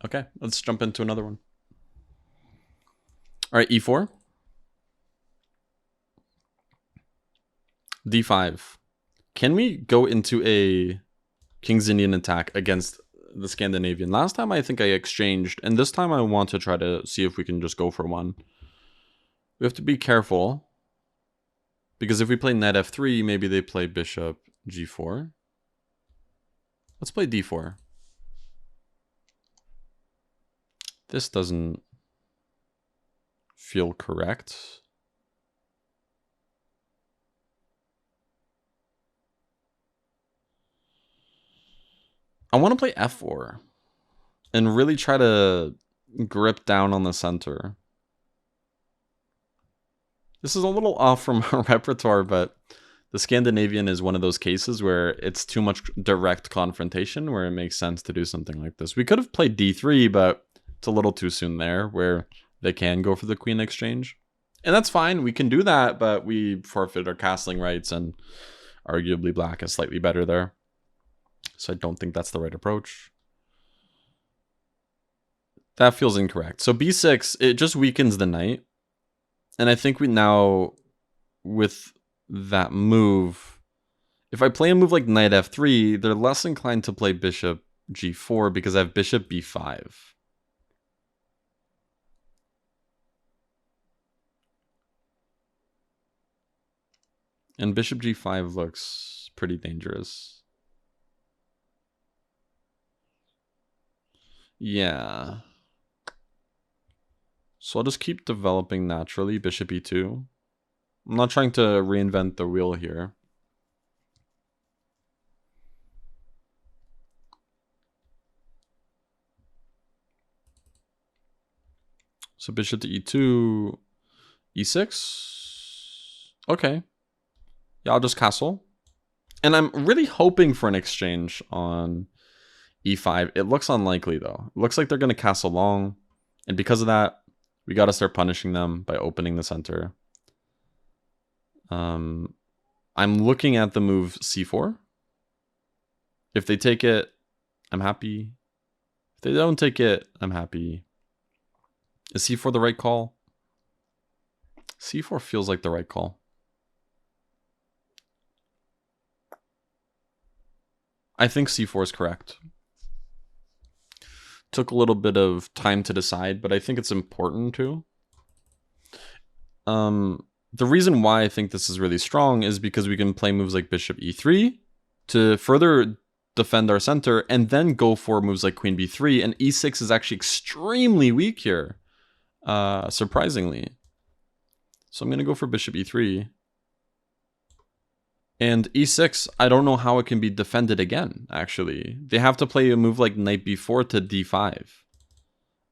Okay, let's jump into another one. All right, e4. d5. Can we go into a King's Indian attack against the Scandinavian? Last time I think I exchanged, and this time I want to try to see if we can just go for one. We have to be careful, because if we play knight f3, maybe they play bishop g4. Let's play d4. This doesn't feel correct. I want to play f4 and really try to grip down on the center. This is a little off from our repertoire, but the Scandinavian is one of those cases where it's too much direct confrontation where it makes sense to do something like this. We could have played d3, but it's a little too soon there where they can go for the queen exchange. And that's fine. We can do that, but we forfeit our castling rights, and arguably black is slightly better there. So I don't think that's the right approach. That feels incorrect. So b6, it just weakens the knight. And I think we now, with that move, if I play a move like knight f3, they're less inclined to play bishop g4 because I have bishop b5. And bishop g5 looks pretty dangerous. Yeah. So I'll just keep developing naturally. Bishop e2. I'm not trying to reinvent the wheel here. So bishop to e2, e6. Okay. Yeah, I'll just castle. And I'm really hoping for an exchange on e5. It looks unlikely, though. It looks like they're going to castle long. And because of that, we got to start punishing them by opening the center. I'm looking at the move c4. If they take it, I'm happy. If they don't take it, I'm happy. Is c4 the right call? c4 feels like the right call. I think c4 is correct. Took a little bit of time to decide, but I think it's important too. The reason why I think this is really strong is because we can play moves like bishop e3 to further defend our center, and then go for moves like queen b3, and e6 is actually extremely weak here, surprisingly. So I'm going to go for bishop e3. And e6, I don't know how it can be defended again, actually. They have to play a move like knight b4 to d5.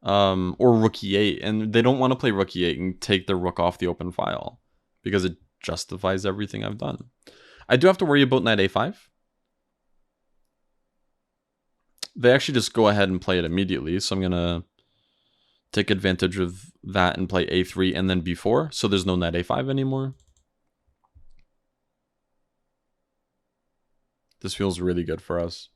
Or rook e8, and they don't want to play rook e8 and take the rook off the open file, because it justifies everything I've done. I do have to worry about knight a5. They actually just go ahead and play it immediately, so I'm going to take advantage of that and play a3 and then b4, so there's no knight a5 anymore. This feels really good for us.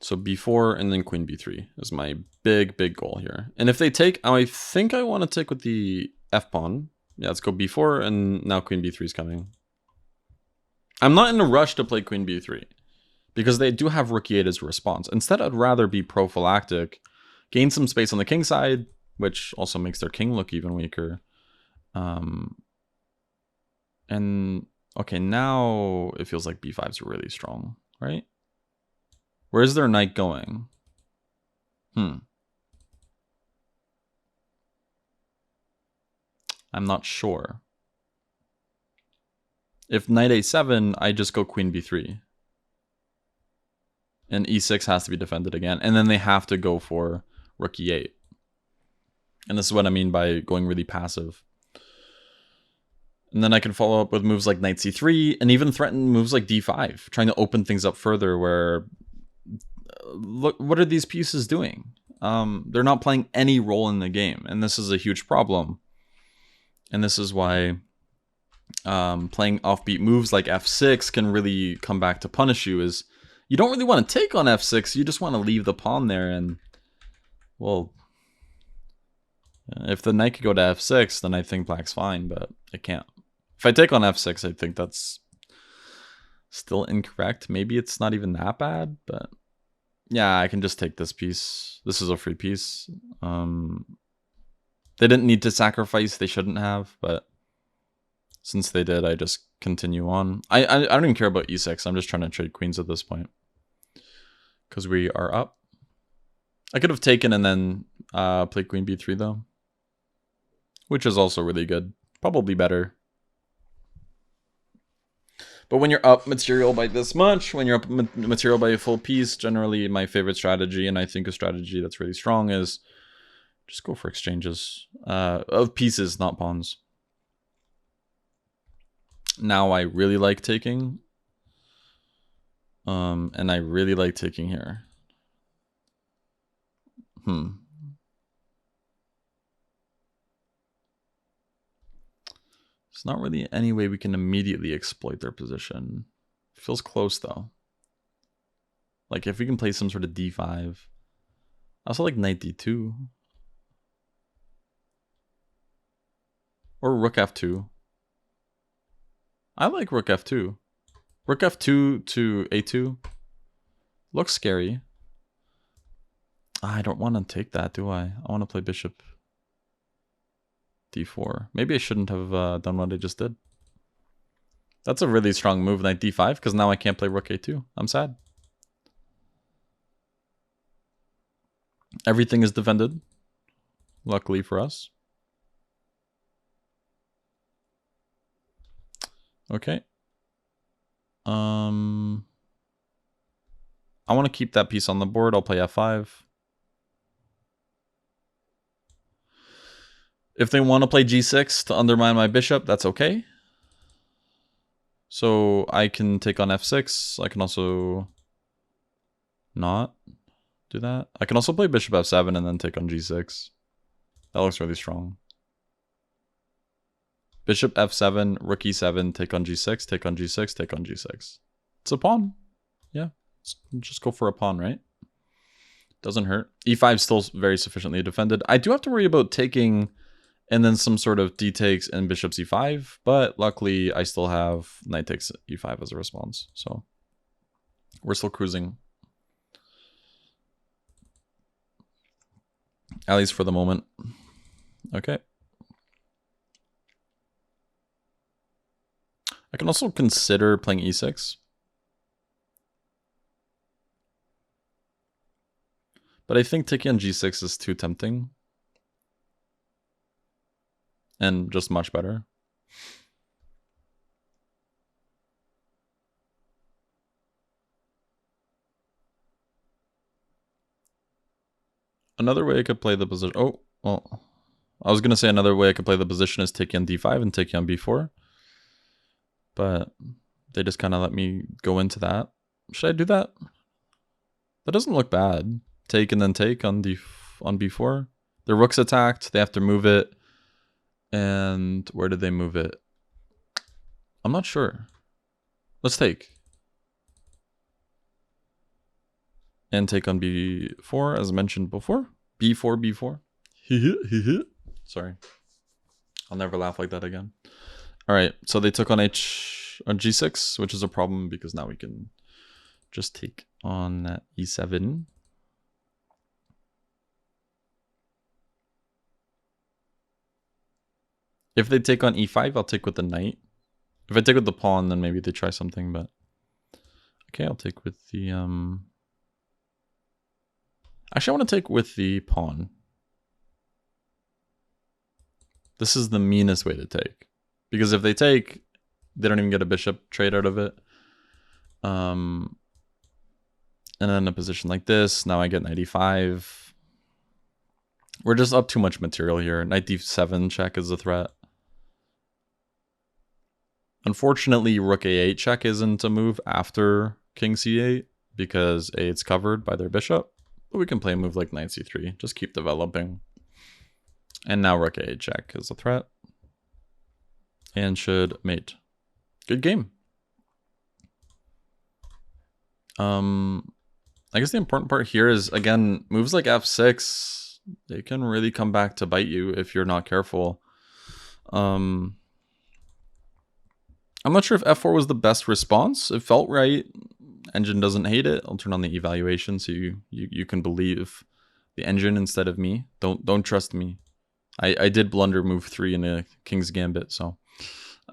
So b4 and then queen b3 is my big goal here. And if they take, I think I want to take with the f-pawn. Yeah, let's go b4, and now queen b3 is coming. I'm not in a rush to play queen b3, because they do have rook e8 as a response. Instead, I'd rather be prophylactic, gain some space on the king side, which also makes their king look even weaker. And okay, now it feels like b5 is really strong, right? Where's their knight going? I'm not sure. If knight a7, I just go queen b3. And e6 has to be defended again. And then they have to go for rook e8. And this is what I mean by going really passive. And then I can follow up with moves like knight c3, and even threaten moves like d5, trying to open things up further where, look, what are these pieces doing? They're not playing any role in the game, and this is a huge problem. And this is why playing offbeat moves like f6 can really come back to punish you. Is you don't really want to take on f6, you just want to leave the pawn there, and well, if the knight could go to f6, then I think black's fine, but it can't. If I take on f6, I think that's still incorrect. Maybe it's not even that bad, but yeah, I can just take this piece. This is a free piece. They didn't need to sacrifice, they shouldn't have, but since they did, I just continue on. I don't even care about e6. I'm just trying to trade queens at this point, because we are up. I could have taken and then played queen b3 though, which is also really good. Probably better. But when you're up material by this much, when you're up material by a full piece, generally my favorite strategy, and I think a strategy that's really strong, is just go for exchanges of pieces, not pawns. Now I really like taking. And I really like taking here. There's not really any way we can immediately exploit their position. Feels close though. Like if we can play some sort of d5. I also like knight d2. Or rook f2. I like rook f2. Rook f2 to a2. Looks scary. I don't want to take that, do I? I want to play bishop d4. Maybe I shouldn't have done what I just did. That's a really strong move, knight d5, because now I can't play rook a2. I'm sad. Everything is defended, luckily for us. Okay. I want to keep that piece on the board. I'll play f5. If they want to play g6 to undermine my bishop, that's okay. So I can take on f6. I can also not do that. I can also play bishop f7 and then take on g6. That looks really strong. Bishop f7, rook e7, take on g6, take on g6, take on g6. It's a pawn. Yeah, just go for a pawn, right? Doesn't hurt. e5 is still very sufficiently defended. I do have to worry about taking and then some sort of d takes and bishop c5, but luckily I still have knight takes e5 as a response, so we're still cruising. At least for the moment. Okay. I can also consider playing e6. But I think taking on g6 is too tempting. And just much better. Another way I could play the position... Oh, well... I was going to say another way I could play the position is taking on d5 and taking on b4. But they just kind of let me go into that. Should I do that? That doesn't look bad. Take and then take on b4. The rook's attacked. They have to move it. And where did they move it? I'm not sure. Let's take. And take on b4 as mentioned before. b4. Sorry. I'll never laugh like that again. Alright, so they took on g6, which is a problem because now we can just take on e7. If they take on e5, I'll take with the knight. If I take with the pawn, then maybe they try something, but... Okay, I'll take with the... Actually, I want to take with the pawn. This is the meanest way to take. Because if they take, they don't even get a bishop trade out of it. And then in a position like this, now I get knight e5. We're just up too much material here. Knight d7 check is a threat. Unfortunately, rook a8 check isn't a move after king c8 because a8's covered by their bishop. But we can play a move like knight c3. Just keep developing. And now rook a8 check is a threat. and should mate. Good game. I guess the important part here is, again, moves like f6, they can really come back to bite you if you're not careful. I'm not sure if f4 was the best response. It felt right. Engine doesn't hate it. I'll turn on the evaluation so you can believe the engine instead of me. Don't trust me. I did blunder move 3 in a King's Gambit, so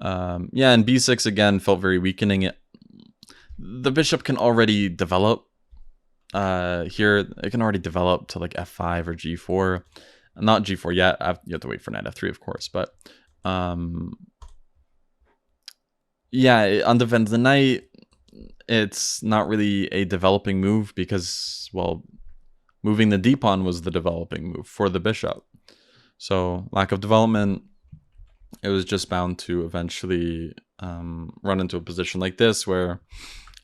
yeah, and b6 again felt very weakening. The bishop can already develop. Here it can already develop to like f5 or g4. Not g4 yet. You have to wait for knight f3, of course, but yeah, on defense the knight, it's not really a developing move because, well, moving the d-pawn was the developing move for the bishop. So lack of development, it was just bound to eventually run into a position like this where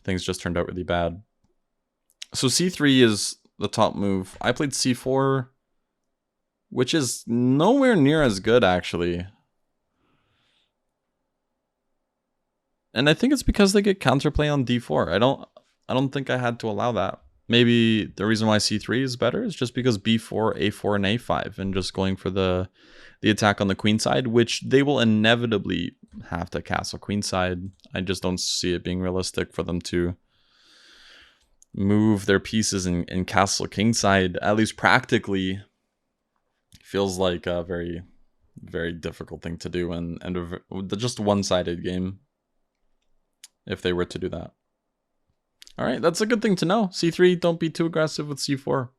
things just turned out really bad. So c3 is the top move. I played c4, which is nowhere near as good, actually. And I think it's because they get counterplay on d4. I don't think I had to allow that. Maybe the reason why c3 is better is just because b4, a4, and a5, and just going for the attack on the queen side, which they will inevitably have to castle queenside. I just don't see it being realistic for them to move their pieces and castle kingside, at least practically. Feels like a very, very difficult thing to do, and just a one-sided game if they were to do that. All right, that's a good thing to know. c3, don't be too aggressive with c4.